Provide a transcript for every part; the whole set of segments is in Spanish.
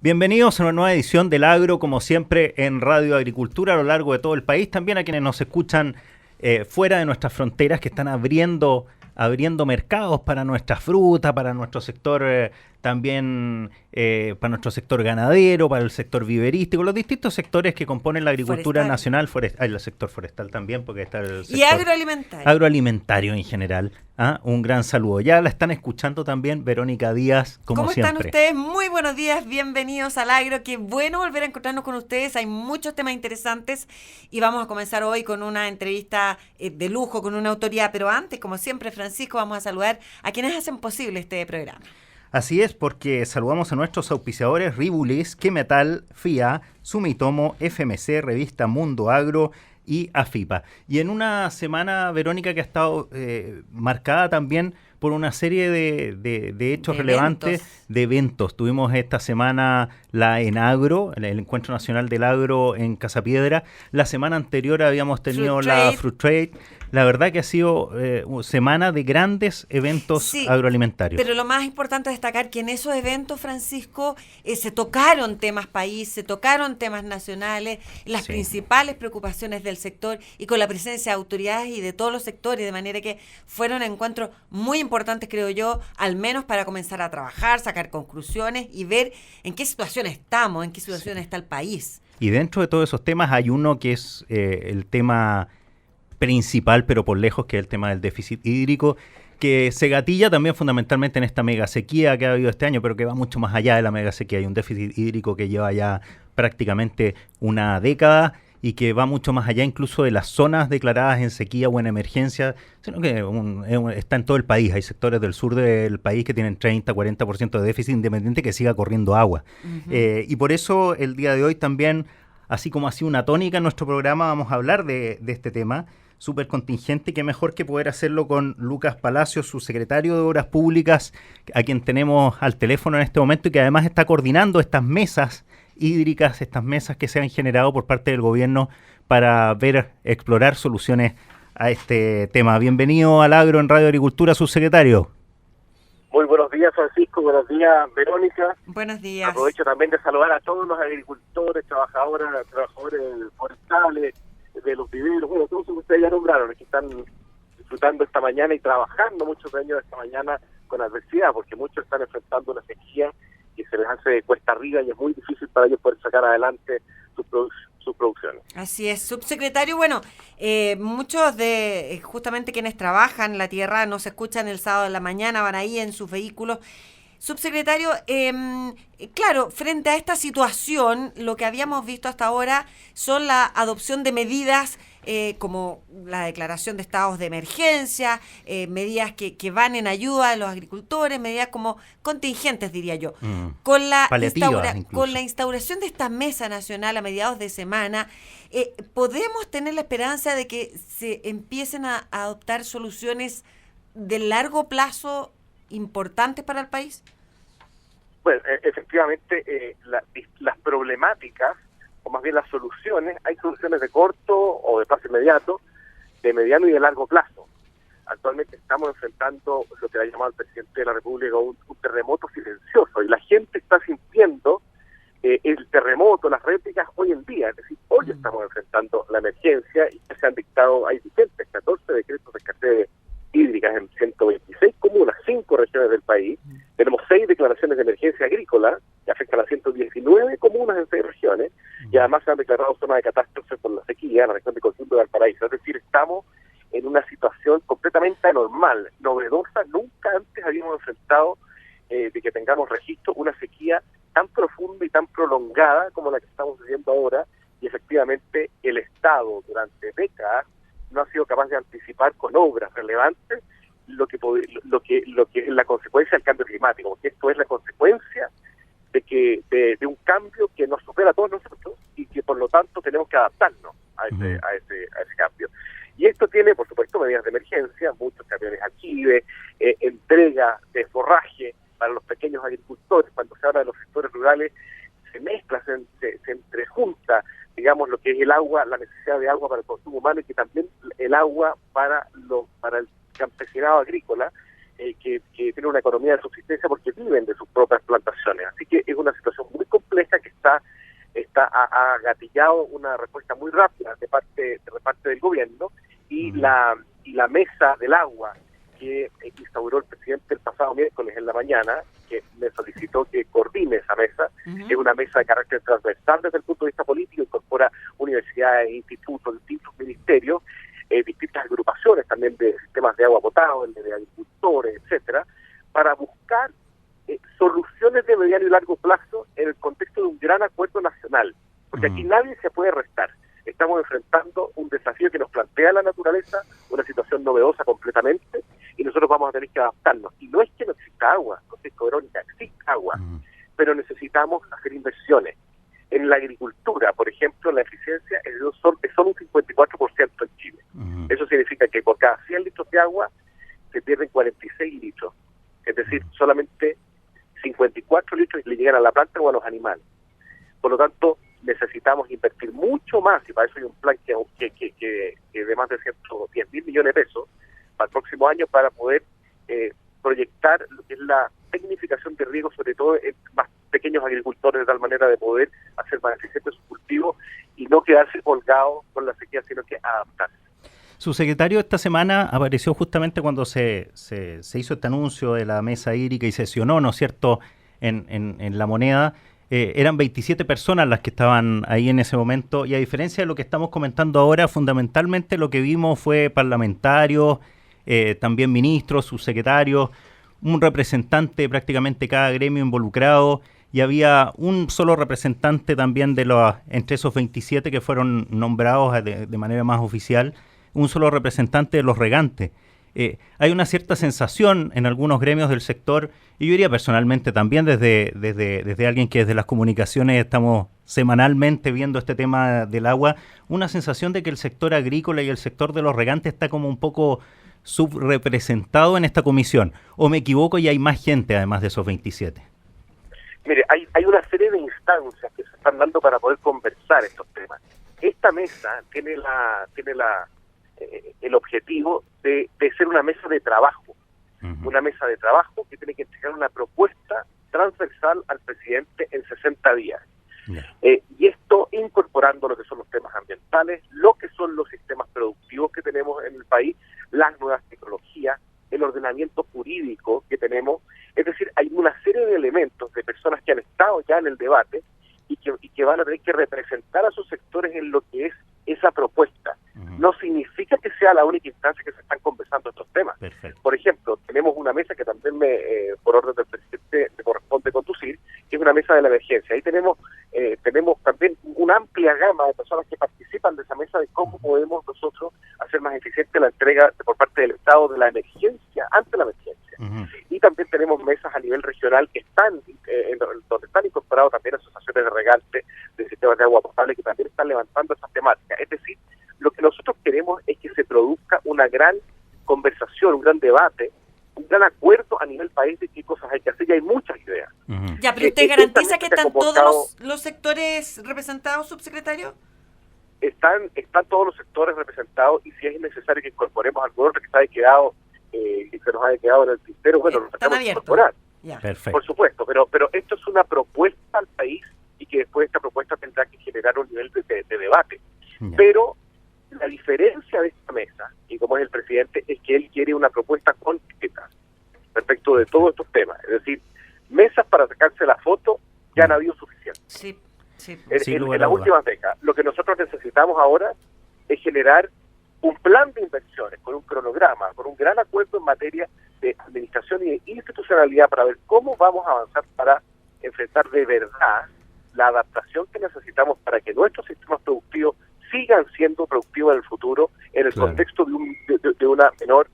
Bienvenidos a una nueva edición del Agro, como siempre, en Radio Agricultura a lo largo de todo el país. También a quienes nos escuchan fuera de nuestras fronteras, que están abriendo mercados para nuestra fruta, para nuestro sector también, para nuestro sector ganadero, para el sector viverístico, los distintos sectores que componen la agricultura nacional, el sector forestal también, porque está el sector... Y agroalimentario. Agroalimentario en general. Un gran saludo. Ya la están escuchando también Verónica Díaz, como siempre. ¿Cómo están ustedes? Muy buenos días, bienvenidos al Agro. Qué bueno volver a encontrarnos con ustedes. Hay muchos temas interesantes y vamos a comenzar hoy con una entrevista de lujo con una autoridad. Pero antes, como siempre, Francisco, vamos a saludar a quienes hacen posible este programa. Así es, porque saludamos a nuestros auspiciadores Ribulis, Quemetal, FIA, Sumitomo, FMC, Revista Mundo Agro y AFIPA. Y en una semana, Verónica, que ha estado marcada también por una serie de hechos relevantes, de eventos. Tuvimos esta semana la Enagro, el Encuentro Nacional del Agro en Casapiedra. La semana anterior habíamos tenido la Fruit Trade. La verdad que ha sido semana de grandes eventos agroalimentarios. Pero lo más importante es destacar que en esos eventos, Francisco, se tocaron temas país, se tocaron temas nacionales, las principales preocupaciones del sector y con la presencia de autoridades y de todos los sectores, de manera que fueron encuentros muy importantes, creo yo, al menos para comenzar a trabajar, sacar conclusiones y ver en qué situación estamos, en qué situación está el país. Y dentro de todos esos temas hay uno que es el tema principal, pero por lejos, que es el tema del déficit hídrico, que se gatilla también fundamentalmente en esta mega sequía que ha habido este año, pero que va mucho más allá de la mega sequía. Hay un déficit hídrico que lleva ya prácticamente una década y que va mucho más allá incluso de las zonas declaradas en sequía o en emergencia, sino que está en todo el país. Hay sectores del sur del país que tienen 30-40% de déficit independiente que siga corriendo agua. Y por eso el día de hoy también, así como ha sido una tónica en nuestro programa, vamos a hablar de este tema súper contingente, y qué mejor que poder hacerlo con Lucas Palacios, su secretario de Obras Públicas, a quien tenemos al teléfono en este momento y que además está coordinando estas mesas hídricas, estas mesas que se han generado por parte del gobierno para explorar soluciones a este tema. Bienvenido al Agro en Radio Agricultura, subsecretario. Muy buenos días, Francisco. Buenos días, Verónica. Buenos días. Aprovecho también de saludar trabajadores forestales, de los viveros, bueno, todos los que ustedes ya nombraron, que están disfrutando esta mañana y trabajando muchos de ellos esta mañana con adversidad, porque muchos están enfrentando una sequía que se les hace cuesta arriba y es muy difícil para ellos poder sacar adelante sus producciones. Así es, subsecretario. Bueno, muchos de justamente quienes trabajan la tierra nos escuchan el sábado de la mañana, van ahí en sus vehículos. Subsecretario, claro, frente a esta situación, lo que habíamos visto hasta ahora son la adopción de medidas como la declaración de estados de emergencia, medidas que van en ayuda a los agricultores, medidas como contingentes, diría yo. Con la instauración de esta mesa nacional a mediados de semana, ¿podemos tener la esperanza de que se empiecen a adoptar soluciones de largo plazo importantes para el país? Bueno, efectivamente, las problemáticas, o más bien las soluciones, hay soluciones de corto o de plazo inmediato, de mediano y de largo plazo. Actualmente estamos enfrentando lo que ha llamado el presidente de la República un terremoto silencioso, y la gente está sintiendo el terremoto, las réplicas hoy en día. Es decir, hoy estamos enfrentando la emergencia y ya se han dictado, hay vigentes 14 decretos de escasez hídricas en 126 comunas, 5 regiones del país. Tenemos 6 declaraciones de emergencia agrícola que afectan a 119 comunas en 6 regiones, y además se han declarado zonas de catástrofe por la sequía en la región de Coquimbo y Valparaíso. Es decir, estamos en una situación completamente anormal, novedosa. Nunca antes habíamos enfrentado de que tengamos registro una sequía tan profunda y tan prolongada como la que estamos viviendo ahora, y efectivamente el Estado durante décadas no ha sido capaz de anticipar con obras relevantes lo que es la consecuencia del cambio climático, porque esto es la consecuencia de un cambio que nos supera a todos nosotros y que por lo tanto tenemos que adaptarnos a ese cambio. Y esto tiene, por supuesto, medidas de emergencia, muchos camiones aljibe, entrega de forraje para los pequeños agricultores. Cuando se habla de los sectores rurales, se mezcla, se entrejunta, digamos, lo que es el agua, la necesidad de agua para el consumo humano, y que también el agua para el campesinado agrícola, que tiene una economía de subsistencia porque viven de sus propias plantaciones. Así que es una situación muy compleja ha gatillado una respuesta muy rápida de parte del gobierno, y la mesa del agua que instauró el presidente el pasado miércoles en la mañana, que me solicitó que coordine esa mesa. Es una mesa de carácter transversal desde el punto de vista político, incorpora universidades, institutos, distintos ministerios, distintas agrupaciones también de sistemas de agua potable, de agricultores, etcétera, para buscar soluciones de mediano y largo plazo en el contexto de un gran acuerdo nacional, porque aquí nadie se puede restar. Estamos enfrentando un desafío que nos plantea la naturaleza, una situación novedosa completamente, y nosotros vamos a tener que adaptarnos. Y no es que no exista agua, Francisco Verónica, existe agua, pero necesitamos hacer inversiones. En la agricultura, por ejemplo, la eficiencia es son un 54% en Chile. Eso significa que por cada 100 litros de agua se pierden 46 litros. Es decir, solamente 54 litros le llegan a la planta o a los animales. Por lo tanto, necesitamos invertir mucho más, y para eso hay un plan que de más de 110.000 millones de pesos para el próximo año, para poder proyectar lo que es la tecnificación de riego, sobre todo en más pequeños agricultores, de tal manera de poder hacer más eficiente su cultivo y no quedarse colgado con la sequía, sino que adaptarse. Su secretario esta semana apareció justamente cuando se hizo este anuncio de la mesa hídrica y sesionó, ¿no es cierto?, en La Moneda. Eran 27 personas las que estaban ahí en ese momento, y a diferencia de lo que estamos comentando ahora, fundamentalmente lo que vimos fue parlamentarios, también ministros, subsecretarios, un representante, prácticamente cada gremio involucrado, y había un solo representante también entre esos 27 que fueron nombrados de manera más oficial, un solo representante de los regantes. Hay una cierta sensación en algunos gremios del sector, y yo diría personalmente también desde alguien que desde las comunicaciones estamos semanalmente viendo este tema del agua, una sensación de que el sector agrícola y el sector de los regantes está como un poco subrepresentado en esta comisión. ¿O me equivoco y hay más gente además de esos 27? Mire, hay una serie de instancias que se están dando para poder conversar estos temas. Esta mesa tiene el objetivo de ser una mesa de trabajo, una mesa de trabajo que tiene que entregar una propuesta transversal al presidente en 60 días. Y esto incorporando lo que son los temas ambientales, lo que son los sistemas productivos que tenemos en el país, las nuevas tecnologías, el ordenamiento jurídico que tenemos. Es decir, hay una serie de elementos de personas que han estado ya en el debate y que van a tener que representar a sus sectores en lo que es esa propuesta. No significa que sea la única instancia que se están conversando estos temas. Perfecto. Por ejemplo, tenemos una mesa que también por orden del presidente me corresponde conducir, que es una mesa de la emergencia. Ahí tenemos también una amplia gama de personas que participan de esa mesa, de cómo podemos nosotros hacer más eficiente la entrega por parte del Estado de la emergencia ante la emergencia. Y también tenemos mesas a nivel regional que están donde están incorporados también asociaciones de regantes, de sistemas de agua potable, que también están levantando esas temáticas. Es decir, lo que nosotros queremos es que se produzca una gran conversación, un gran debate, un gran acuerdo a nivel país de qué cosas hay que hacer, y hay muchas ideas. Ya, pero ¿usted garantiza que están todos los sectores representados, subsecretario? Están todos los sectores representados, y si es necesario que incorporemos algo otro que se haya quedado, que se nos haya quedado en el tintero, bueno, lo tratamos de incorporar. Perfecto. Por supuesto, pero esto es una propuesta al país, y que después esta propuesta tendrá que generar un nivel de debate. Pero la diferencia de esta mesa, y como es el presidente, es que él quiere una propuesta concreta respecto de todos estos temas. Es decir, mesas para sacarse la foto ya han habido suficiente. Sí. En las últimas décadas. Lo que nosotros necesitamos ahora es generar un plan de inversiones con un cronograma, con un gran acuerdo en materia de administración y de institucionalidad, para ver cómo vamos a avanzar para enfrentar de verdad la adaptación que necesitamos para que nuestros sistemas productivos sigan siendo productivos en el futuro, en el contexto de una menor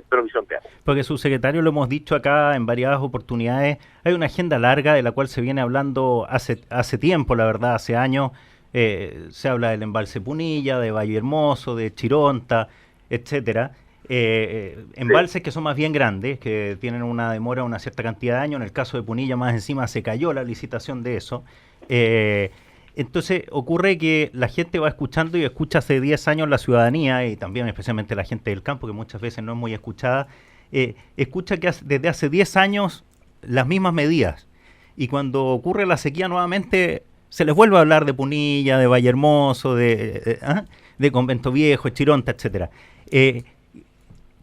provisión de agua. Porque, subsecretario, lo hemos dicho acá en varias oportunidades, hay una agenda larga de la cual se viene hablando hace tiempo, la verdad, hace años. Se habla del embalse Punilla, de Valle Hermoso, de Chironta, etcétera. Embalses que son más bien grandes, que tienen una demora de una cierta cantidad de años. En el caso de Punilla, más encima, se cayó la licitación de eso. Entonces ocurre que la gente va escuchando, y escucha hace 10 años la ciudadanía, y también especialmente la gente del campo, que muchas veces no es muy escuchada, escucha que desde hace 10 años las mismas medidas, y cuando ocurre la sequía nuevamente se les vuelve a hablar de Punilla, de Valle Hermoso, de Convento Viejo, Chironta, etcétera.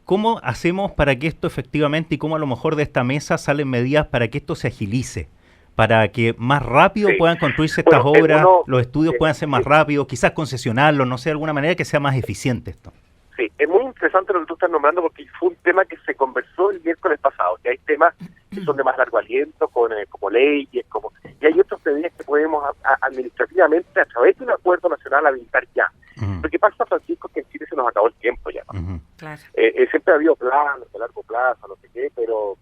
¿Cómo hacemos para que esto efectivamente, y cómo a lo mejor de esta mesa salen medidas para que esto se agilice? Para que más rápido puedan construirse estas obras, los estudios puedan ser más rápidos, quizás concesionarlos, no sé, de alguna manera que sea más eficiente esto. Sí, es muy interesante lo que tú estás nombrando porque fue un tema que se conversó el miércoles pasado, que hay temas que son de más largo aliento, como leyes, y hay otras medidas que podemos administrativamente a través de un acuerdo nacional habilitar ya. Lo que pasa, Francisco, es que en Chile se nos acabó el tiempo ya, ¿no? Claro. Siempre ha habido planos de largo plazo, no sé qué, pero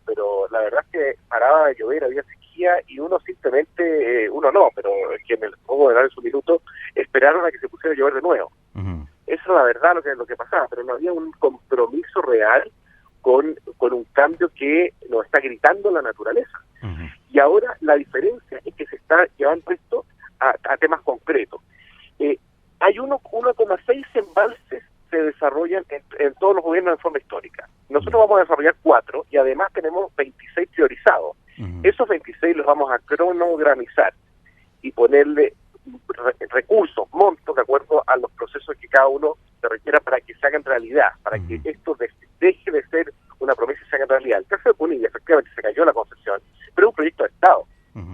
la verdad es que paraba de llover, había sequía y uno simplemente, pero quien el juego de dar en su minuto, esperaron a que se pusiera a llover de nuevo. Eso es la verdad lo que pasaba, pero no había un compromiso real con un cambio que nos está gritando la naturaleza. Y ahora la diferencia es que se está llevando esto a temas concretos. Hay 1,6 embalses se desarrollan en todos los gobiernos de forma histórica. Nosotros vamos a desarrollar 4 y además tenemos 26 priorizados. Esos 26 los vamos a cronogramizar y ponerle recursos, montos, de acuerdo a los procesos que cada uno se requiera para que se hagan realidad, para que esto deje de ser una promesa y se haga realidad. El caso de Punilla, efectivamente, se cayó la concesión, pero es un proyecto de Estado.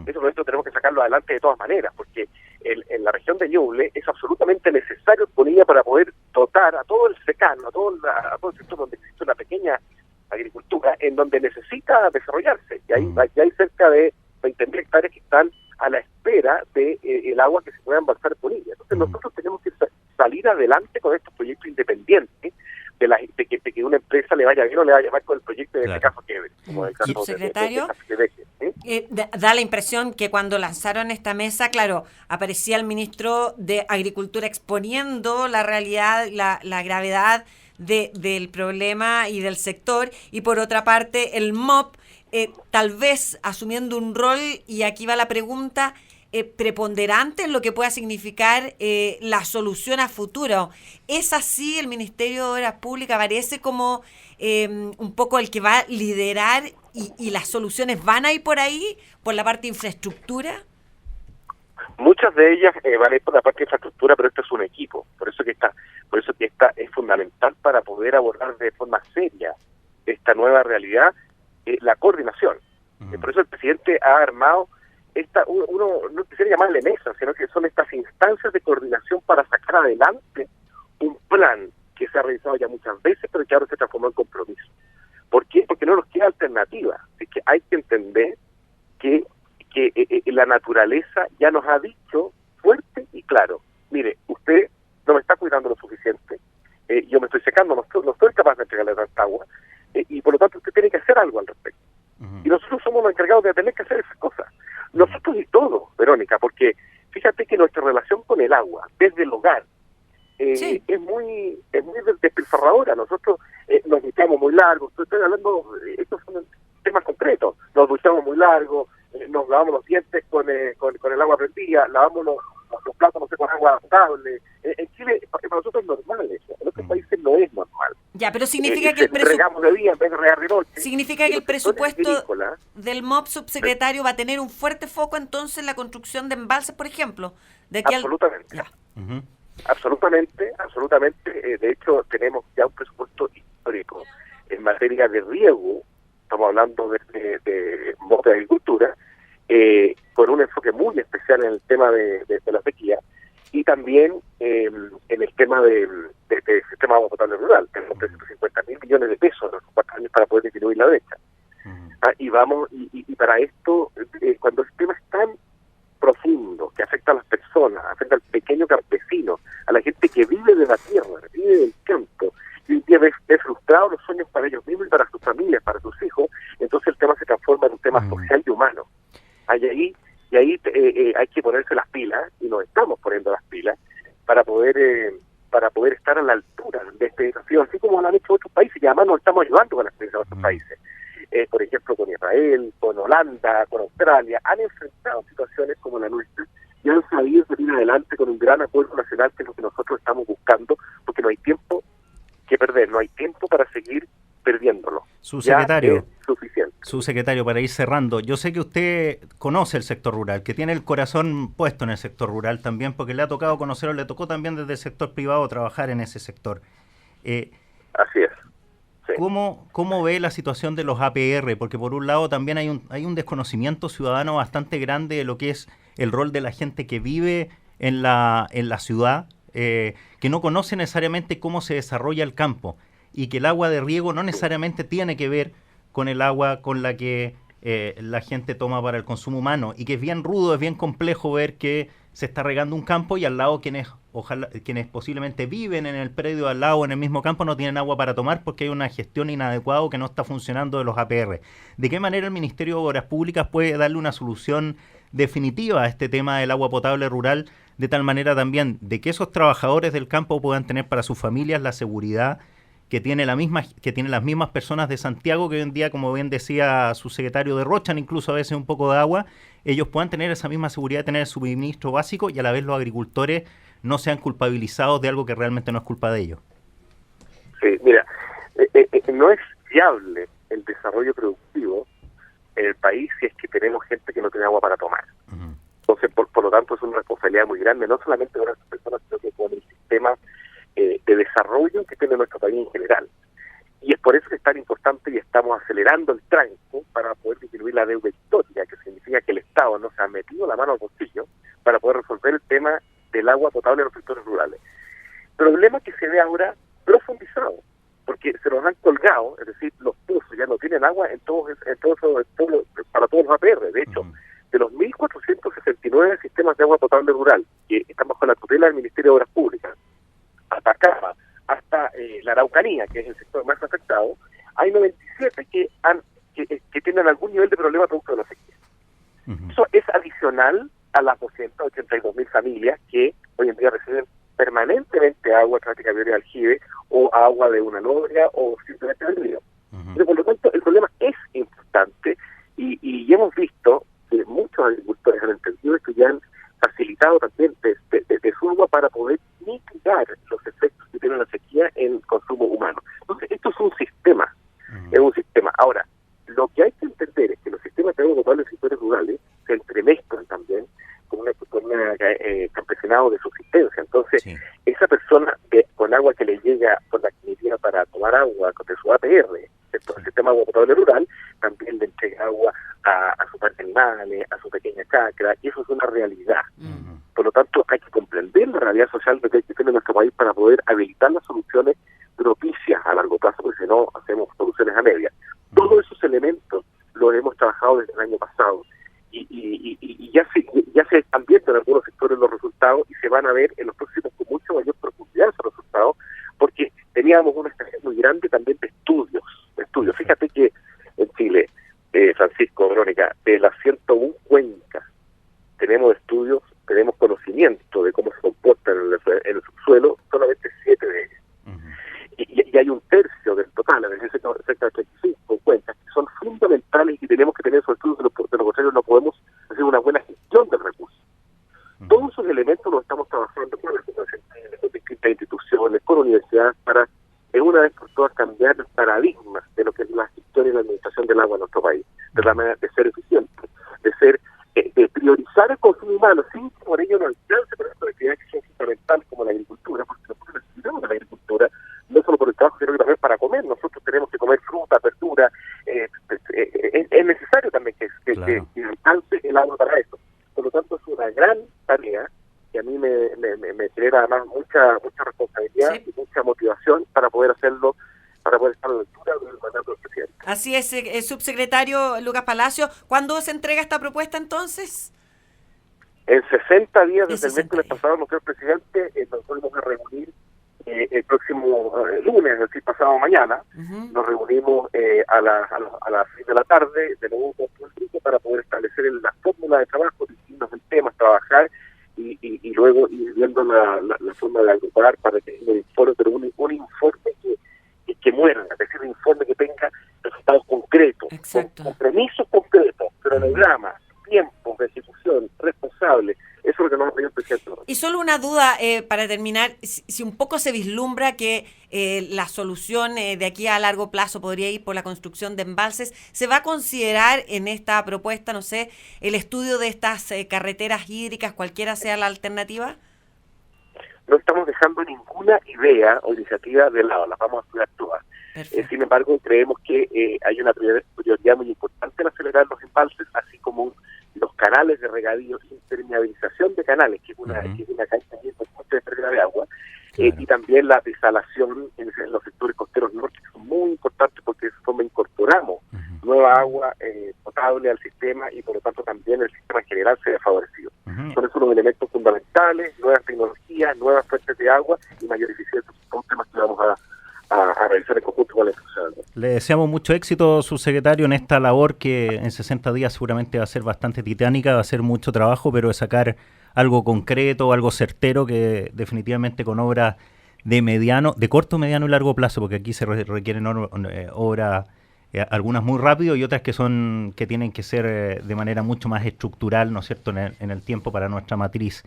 Ese proyecto tenemos que sacarlo adelante de todas maneras, porque en la región de Ñuble es absolutamente necesario Punilla para poder dotar a todo el secano, a todo el sector donde existe una pequeña agricultura, en donde necesita desarrollarse. Y hay cerca de 20.000 hectáreas que están a la espera de el agua que se pueda embalsar en Punilla. Entonces nosotros tenemos que salir adelante con estos proyectos independientes de que una empresa le vaya bien o le vaya mal con el proyecto, en este caso Quebre, como el caso Secretario, da la impresión que cuando lanzaron esta mesa, claro, aparecía el ministro de Agricultura exponiendo la realidad, la gravedad del problema y del sector, y por otra parte el MOP tal vez asumiendo un rol, y aquí va la pregunta, preponderante en lo que pueda significar la solución a futuro. ¿Es así? ¿El Ministerio de Obras Públicas parece como un poco el que va a liderar y las soluciones van a ir por ahí, por la parte de infraestructura? Muchas de ellas van a ir por la parte de infraestructura, pero esto es un equipo. Por eso que esta es fundamental para poder abordar de forma seria esta nueva realidad, la coordinación. Por eso el presidente ha armado uno no quisiera llamarle mesa, sino que son estas instancias de coordinación para sacar adelante un plan que se ha realizado ya muchas veces, pero que ahora se transformó en compromiso. ¿Por qué? Porque no nos queda alternativa. Es que hay que entender que la naturaleza ya nos ha dicho fuerte y claro, mire, usted no me está cuidando lo suficiente, yo me estoy secando, no estoy capaz de entregarle tanta agua, y por lo tanto usted tiene que hacer algo al respecto. Y nosotros somos los encargados de tener que hacer esas cosas. Nosotros y todo, Verónica, porque fíjate que nuestra relación con el agua, desde el hogar, es muy despilfarradora. Nosotros nos duchamos muy largo, estoy hablando, estos son temas concretos, nos duchamos muy largo, nos lavamos los dientes con el agua prendida, lavamos los platos, no sé, con agua potable. En Chile, para nosotros es normal eso, en otros países no es normal. Ya, pero significa que el regamos de día en vez de regar de noche. Significa que el presupuesto del MOP, subsecretario, va a tener un fuerte foco entonces en la construcción de embalses, por ejemplo. Absolutamente. Absolutamente. De hecho, tenemos ya un presupuesto histórico en materia de riego. Estamos hablando de MOP de Agricultura, con un enfoque muy especial en el tema de la sequía y también en el tema del sistema de agua potable rural. Tenemos 350.000 millones de pesos en los 4 años para poder disminuir la brecha. Y para esto, cuando el tema es tan profundo, que afecta a las personas, afecta al pequeño campesino, a la gente que vive de la tierra, vive del campo, y un día ve frustrados los sueños para ellos mismos y para sus familias, para sus hijos, entonces el tema se transforma en un tema social y humano. Ahí hay que ponerse las pilas, y nos estamos poniendo las pilas, para poder estar a la altura de este desafío, así como lo han hecho otros países, y además nos estamos ayudando con la experiencia de otros países. Por ejemplo, con Israel, con Holanda, con Australia, han enfrentado situaciones como la nuestra y han sabido salir adelante con un gran acuerdo nacional, que es lo que nosotros estamos buscando, porque no hay tiempo que perder, no hay tiempo para seguir perdiéndolo. Subsecretario. Ya es suficiente. Subsecretario, para ir cerrando, yo sé que usted conoce el sector rural, que tiene el corazón puesto en el sector rural también, porque le ha tocado conocerlo, le tocó también desde el sector privado trabajar en ese sector. Así es. Sí. ¿Cómo ve la situación de los APR? Porque por un lado también hay un desconocimiento ciudadano bastante grande de lo que es el rol de la gente que vive en la ciudad, que no conoce necesariamente cómo se desarrolla el campo y que el agua de riego no necesariamente tiene que ver con el agua con la que la gente toma para el consumo humano, y que es bien rudo, es bien complejo ver que se está regando un campo y al lado quienes posiblemente viven en el predio al lado, en el mismo campo, no tienen agua para tomar porque hay una gestión inadecuada que no está funcionando de los APR. ¿De qué manera el Ministerio de Obras Públicas puede darle una solución definitiva a este tema del agua potable rural, de tal manera también de que esos trabajadores del campo puedan tener para sus familias la seguridad que tienen las mismas personas de Santiago, que hoy en día, como bien decía su secretario, derrochan incluso a veces un poco de agua, ellos puedan tener esa misma seguridad de tener el suministro básico y a la vez los agricultores no sean culpabilizados de algo que realmente no es culpa de ellos? Sí, mira, no es viable el desarrollo productivo en el país si es que tenemos gente que no tiene agua para tomar. Uh-huh. Entonces, por lo tanto, es una responsabilidad muy grande, no solamente de las personas, sino que con el sistema de desarrollo que tiene nuestro país en general. Y es por eso que es tan importante y estamos acelerando el tranco para poder disminuir la deuda histórica, que significa que el Estado no se ha metido la mano al bolsillo para poder resolver el tema del agua potable en los sectores rurales. Problema que se ve ahora profundizado, porque se nos han colgado, es decir, los pozos ya no tienen agua para todos los APR. De hecho, de los 1.469 sistemas de agua potable rural que están bajo la tutela del Ministerio de Obras Públicas, hasta acá, hasta la Araucanía, que es el sector más afectado, hay 97 que tienen algún nivel de problema producto de la sequía. Uh-huh. Eso es adicional a las 282.000 familias que hoy en día reciben permanentemente agua a través de camiones de aljibe o agua de una nodria o simplemente del río. Uh-huh. Pero por lo tanto, el problema es importante y hemos visto que muchos agricultores han entendido esto y han facilitado también de su agua para poder mitigar los efectos que tiene la sequía en el consumo humano. Entonces, esto es un sistema, es un sistema. Ahora, lo que hay que entender es que los sistemas de agua potable en sectores rurales se entremezclan también con un campesinado de subsistencia. Entonces, sí, esa persona con agua que le llega por la actividad para tomar agua de su APR, el sistema de agua potable rural, también le entrega agua a sus animales, a su pequeña chacra, y eso es una realidad. Uh-huh. Por lo tanto, hay que comprender la realidad social que tiene nuestro país para poder habilitar las soluciones propicias a largo plazo, porque si no, hacemos soluciones a medias. Uh-huh. Todos esos elementos los hemos trabajado desde el año pasado, y ya se están viendo en algunos sectores los resultados, y se van a ver en los próximos con mucho mayor profundidad esos resultados, porque teníamos una escasez muy grande también de estudios. Fíjate que en Chile, Francisco, Verónica, de las 101 cuencas, tenemos estudios, tenemos conocimiento de cómo se comportan en el subsuelo, solamente 7 de ellas. Uh-huh. Y hay un tercio del total, es decir, cerca de 35 cuencas, que son fundamentales y que tenemos que tener esos estudios, de lo contrario no podemos hacer una buena gestión del recurso. Uh-huh. Todos esos elementos los estamos trabajando con las con distintas instituciones, con universidades, para de una vez por todas cambiar el paradigma de lo que es la gestión y la administración del agua en nuestro país, de la manera de ser eficiente, de priorizar el consumo humano, sin que por ello no alcance por estas actividades que son fundamentales como la agricultura, porque nosotros necesitamos de la agricultura, no solo por el trabajo, sino que también para comer. Nosotros tenemos que comer fruta, verdura, es necesario también que alcance el agua para eso. Por lo tanto, es una gran tarea que a mí me genera además mucha responsabilidad, sí, y mucha motivación para poder hacerlo, para poder estar a la altura del mandato del presidente. Así es, subsecretario Lucas Palacio. ¿Cuándo se entrega esta propuesta entonces? En 60 días desde el miércoles pasado, nuestro presidente, nos volvemos a reunir el próximo lunes, es decir, pasado mañana. Uh-huh. Nos reunimos a las 6 de la tarde, de nuevo con el grupo, para poder establecer la fórmula de trabajo, distintos temas, trabajar y luego ir viendo la forma de agrupar para que el informe, pero un informe que muera, es decir, un informe que tenga resultados concretos, compromisos concretos, cronogramas, tiempos de ejecución, responsables. Eso es lo que no lo pidió el presidente. Y solo una duda para terminar, si un poco se vislumbra que la solución de aquí a largo plazo podría ir por la construcción de embalses, ¿se va a considerar en esta propuesta, no sé, el estudio de estas carreteras hídricas, cualquiera sea la alternativa? No estamos dejando ninguna idea o iniciativa de lado, las vamos a estudiar todas. Sin embargo, creemos que hay una prioridad muy importante en acelerar los embalses, así como los canales de regadío, impermeabilización de canales, que es una cancha muy importante de pérdida de agua, y también la desalación en los sectores costeros norte, que son muy importantes porque de esa forma incorporamos nueva agua potable al sistema y por lo tanto también el sistema en general se ve favorecido. Son esos los elementos fundamentales, nuevas tecnologías, nuevas fuentes de agua y mayor eficiencia. Son temas que vamos a realizar en conjunto con la institución. Le deseamos mucho éxito, subsecretario, en esta labor que en 60 días seguramente va a ser bastante titánica, va a ser mucho trabajo, pero de sacar algo concreto, algo certero, que definitivamente con obras de corto, mediano y largo plazo, porque aquí se requieren obras, algunas muy rápido y otras que tienen que ser de manera mucho más estructural, ¿no es cierto?, en el tiempo para nuestra matriz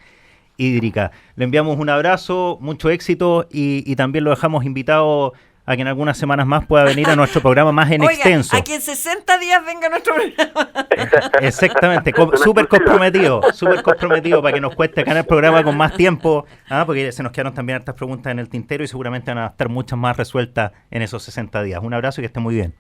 hídrica. Le enviamos un abrazo, mucho éxito y también lo dejamos invitado a que en algunas semanas más pueda venir a nuestro programa más en extenso. A que en 60 días venga nuestro programa. Exactamente, súper comprometido para que nos cueste acá en el programa con más tiempo, porque se nos quedaron también hartas preguntas en el tintero y seguramente van a estar muchas más resueltas en esos 60 días. Un abrazo y que esté muy bien.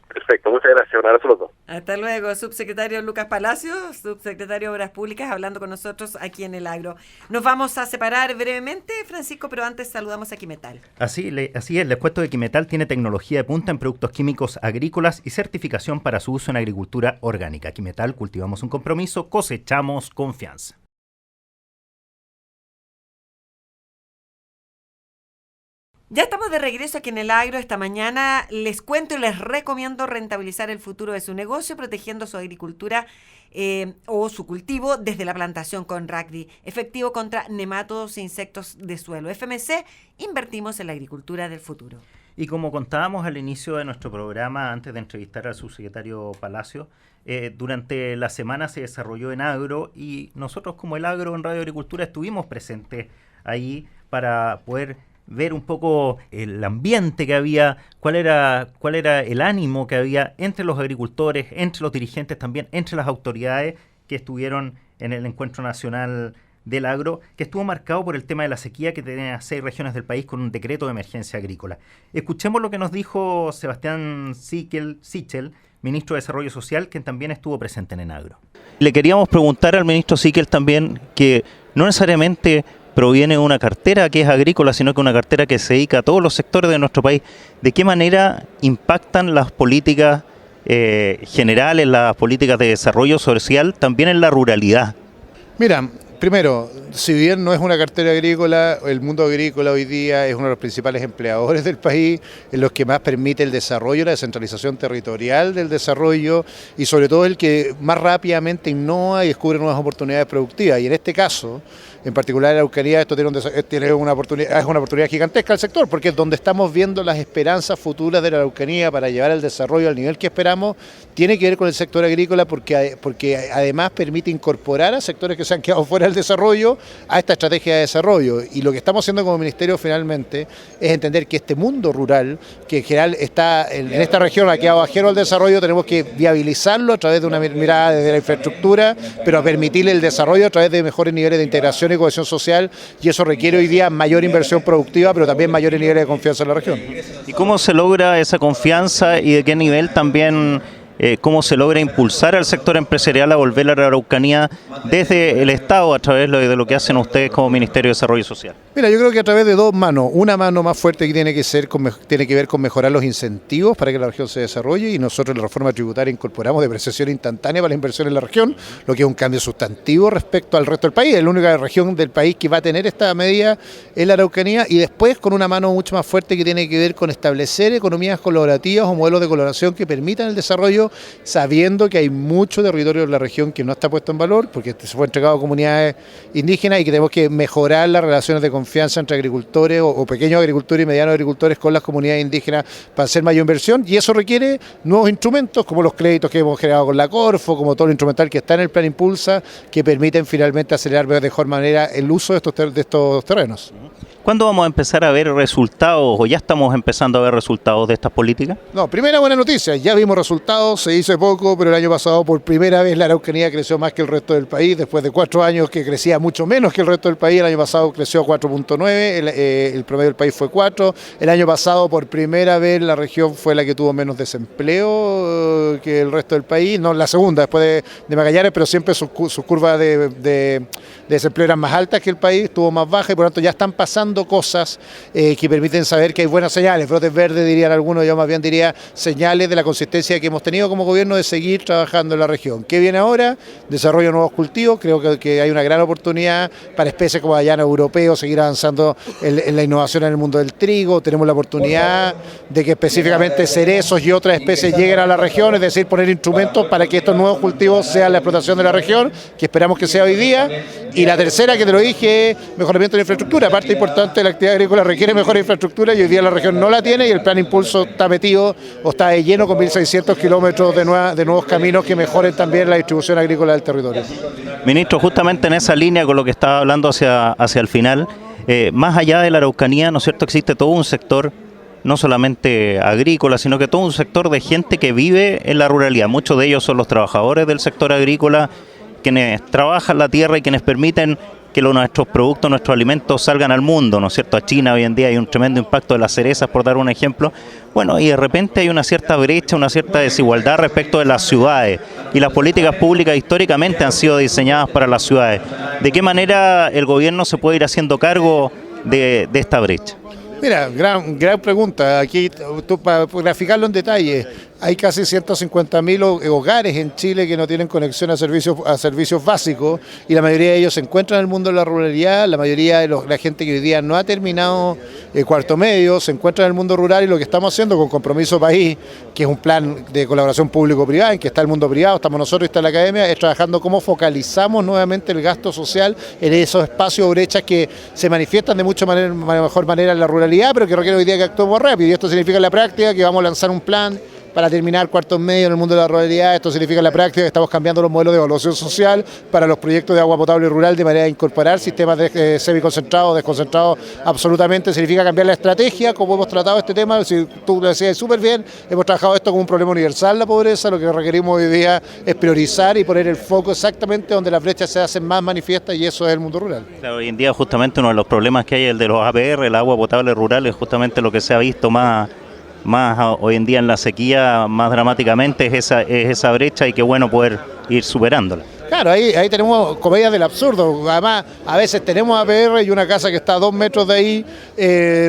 Perfecto, muchas gracias. Un abrazo a los dos. Hasta luego, subsecretario Lucas Palacios, subsecretario de Obras Públicas, hablando con nosotros aquí en El Agro. Nos vamos a separar brevemente, Francisco, pero antes saludamos a Quimetal. Así es, les cuento que Quimetal tiene tecnología de punta en productos químicos agrícolas y certificación para su uso en agricultura orgánica. Quimetal, cultivamos un compromiso, cosechamos confianza. Ya estamos de regreso aquí en El Agro. Esta mañana les cuento y les recomiendo rentabilizar el futuro de su negocio protegiendo su agricultura o su cultivo desde la plantación con Ragdi, efectivo contra nematodos e insectos de suelo. FMC, invertimos en la agricultura del futuro. Y como contábamos al inicio de nuestro programa, antes de entrevistar al subsecretario Palacio, durante la semana se desarrolló en Agro y nosotros como El Agro en Radio Agricultura estuvimos presentes ahí para poder ver un poco el ambiente que había, cuál era el ánimo que había entre los agricultores, entre los dirigentes también, entre las autoridades que estuvieron en el Encuentro Nacional del Agro, que estuvo marcado por el tema de la sequía que tenía 6 regiones del país con un decreto de emergencia agrícola. Escuchemos lo que nos dijo Sebastián Sichel, ministro de Desarrollo Social, quien también estuvo presente en el Agro. Le queríamos preguntar al ministro Sichel también que no necesariamente proviene de una cartera que es agrícola, sino que una cartera que se dedica a todos los sectores de nuestro país. ¿De qué manera impactan las políticas generales, las políticas de desarrollo social, también en la ruralidad? Mira, primero, si bien no es una cartera agrícola, el mundo agrícola hoy día es uno de los principales empleadores del país, es los que más permite el desarrollo, la descentralización territorial del desarrollo y sobre todo el que más rápidamente innova y descubre nuevas oportunidades productivas. Y en este caso, en particular en la Araucanía, esto tiene una oportunidad gigantesca al sector, porque es donde estamos viendo las esperanzas futuras de la Araucanía para llevar el desarrollo al nivel que esperamos, tiene que ver con el sector agrícola porque además permite incorporar a sectores que se han quedado fuera del desarrollo a esta estrategia de desarrollo. Y lo que estamos haciendo como ministerio finalmente es entender que este mundo rural, que en general está en esta región, ha quedado ajeno al desarrollo, tenemos que viabilizarlo a través de una mirada desde la infraestructura, pero permitirle el desarrollo a través de mejores niveles de integración y cohesión social, y eso requiere hoy día mayor inversión productiva, pero también mayores niveles de confianza en la región. ¿Y cómo se logra esa confianza y de qué nivel también, cómo se logra impulsar al sector empresarial a volver a la Araucanía desde el Estado a través de lo que hacen ustedes como Ministerio de Desarrollo Social? Mira, yo creo que a través de dos manos. Una mano más fuerte que tiene que ver con mejorar los incentivos para que la región se desarrolle, y nosotros en la reforma tributaria incorporamos depreciación instantánea para la inversión en la región, lo que es un cambio sustantivo respecto al resto del país. Es la única región del país que va a tener esta medida en la Araucanía, y después con una mano mucho más fuerte que tiene que ver con establecer economías colaborativas o modelos de colaboración que permitan el desarrollo desarrollo, sabiendo que hay mucho territorio en la región que no está puesto en valor, porque se fue entregado a comunidades indígenas y que tenemos que mejorar las relaciones de confianza entre agricultores o pequeños agricultores y medianos agricultores con las comunidades indígenas para hacer mayor inversión, y eso requiere nuevos instrumentos como los créditos que hemos generado con la Corfo, como todo lo instrumental que está en el Plan Impulsa, que permiten finalmente acelerar de mejor manera el uso de estos terrenos. ¿Cuándo vamos a empezar a ver resultados o ya estamos empezando a ver resultados de estas políticas? No, primera buena noticia, ya vimos resultados, se hizo poco, pero el año pasado por primera vez la Araucanía creció más que el resto del país, después de 4 años que crecía mucho menos que el resto del país. El año pasado creció 4.9, el promedio del país fue 4, el año pasado por primera vez la región fue la que tuvo menos desempleo que el resto del país, no la segunda después de Magallanes, pero siempre sus curvas de desempleo eran más altas que el país, estuvo más baja y por lo tanto ya están pasando cosas que permiten saber que hay buenas señales, brotes verdes dirían algunos, yo más bien diría señales de la consistencia que hemos tenido como gobierno de seguir trabajando en la región. ¿Qué viene ahora? Desarrollo de nuevos cultivos, creo que hay una gran oportunidad para especies como avellano europeo, seguir avanzando en la innovación en el mundo del trigo, tenemos la oportunidad de que específicamente cerezos y otras especies lleguen a la región, es decir, poner instrumentos para que estos nuevos cultivos sean la explotación de la región, que esperamos que sea hoy día. Y la tercera, que te lo dije, es mejoramiento de la infraestructura. Parte importante de la actividad agrícola requiere mejor infraestructura y hoy día la región no la tiene y el Plan Impulso está metido o está de lleno con 1.600 kilómetros de nuevos caminos que mejoren también la distribución agrícola del territorio. Ministro, justamente en esa línea con lo que estaba hablando hacia el final, más allá de la Araucanía, ¿no es cierto?, existe todo un sector, no solamente agrícola, sino que todo un sector de gente que vive en la ruralidad. Muchos de ellos son los trabajadores del sector agrícola, quienes trabajan la tierra y quienes permiten que nuestros productos, nuestros alimentos salgan al mundo, ¿no es cierto? A China hoy en día hay un tremendo impacto de las cerezas, por dar un ejemplo. Bueno, y de repente hay una cierta brecha, una cierta desigualdad respecto de las ciudades. Y las políticas públicas históricamente han sido diseñadas para las ciudades. ¿De qué manera el gobierno se puede ir haciendo cargo de esta brecha? Mira, gran pregunta. Aquí, para graficarlo en detalle, hay casi 150.000 hogares en Chile que no tienen conexión a servicios básicos y la mayoría de ellos se encuentran en el mundo de la ruralidad, la mayoría de la gente que hoy día no ha terminado cuarto medio se encuentra en el mundo rural y lo que estamos haciendo con Compromiso País, que es un plan de colaboración público-privada en que está el mundo privado, estamos nosotros y está la academia, es trabajando cómo focalizamos nuevamente el gasto social en esos espacios o brechas que se manifiestan de mejor manera en la ruralidad, pero que requiere hoy día que actuemos rápido y esto significa en la práctica que vamos a lanzar un plan para terminar cuartos medios en el mundo de la ruralidad. Esto significa en la práctica que estamos cambiando los modelos de evaluación social para los proyectos de agua potable rural de manera de incorporar sistemas de semiconcentrados, desconcentrados, absolutamente. Significa cambiar la estrategia, como hemos tratado este tema, si tú lo decías súper bien, hemos trabajado esto como un problema universal, la pobreza, lo que requerimos hoy día es priorizar y poner el foco exactamente donde las brechas se hacen más manifiestas y eso es el mundo rural. Claro, hoy en día justamente uno de los problemas que hay, el de los APR, el agua potable rural, es justamente lo que se ha visto más hoy en día en la sequía, más dramáticamente, es esa brecha y qué bueno poder ir superándola. Claro, ahí tenemos comedias del absurdo. Además, a veces tenemos APR y una casa que está a 2 metros de ahí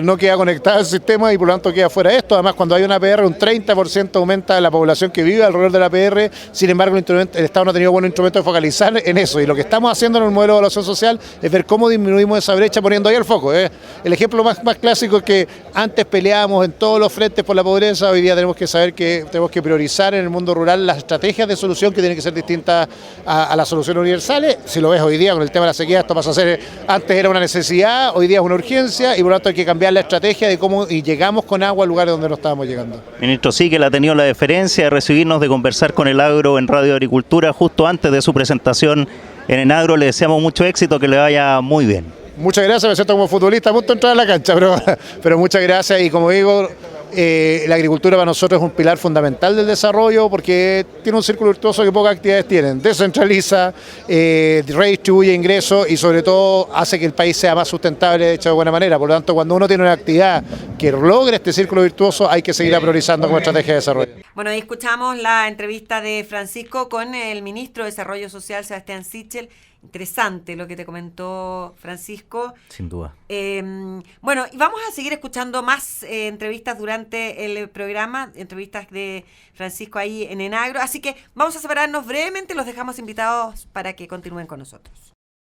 no queda conectada al sistema y por lo tanto queda fuera de esto. Además, cuando hay una APR, un 30% aumenta la población que vive alrededor de la APR. Sin embargo, el Estado no ha tenido buen instrumento de focalizar en eso. Y lo que estamos haciendo en el modelo de evaluación social es ver cómo disminuimos esa brecha poniendo ahí el foco. El ejemplo más clásico es que antes peleábamos en todos los frentes por la pobreza. Hoy día tenemos que saber que tenemos que priorizar en el mundo rural las estrategias de solución que tienen que ser distintas a las soluciones universales. Si lo ves hoy día con el tema de la sequía, esto pasa a ser, antes era una necesidad, hoy día es una urgencia y por lo tanto hay que cambiar la estrategia de cómo y llegamos con agua al lugar donde no estábamos llegando. Ministro, sí que le ha tenido la deferencia de recibirnos, de conversar con el agro en Radio Agricultura justo antes de su presentación en Enagro. Le deseamos mucho éxito, que le vaya muy bien. Muchas gracias, me siento como futbolista a punto de entrar a la cancha, pero muchas gracias y como digo, la agricultura para nosotros es un pilar fundamental del desarrollo porque tiene un círculo virtuoso que pocas actividades tienen. Descentraliza, redistribuye ingresos y sobre todo hace que el país sea más sustentable, hecho de buena manera. Por lo tanto, cuando uno tiene una actividad que logre este círculo virtuoso, hay que seguir priorizando como estrategia de desarrollo. Bueno, ahí escuchamos la entrevista de Francisco con el ministro de Desarrollo Social, Sebastián Sichel. Interesante lo que te comentó Francisco. Sin duda. Bueno, y vamos a seguir escuchando más entrevistas durante el programa, entrevistas de Francisco ahí en Enagro. Así que vamos a separarnos brevemente, los dejamos invitados para que continúen con nosotros.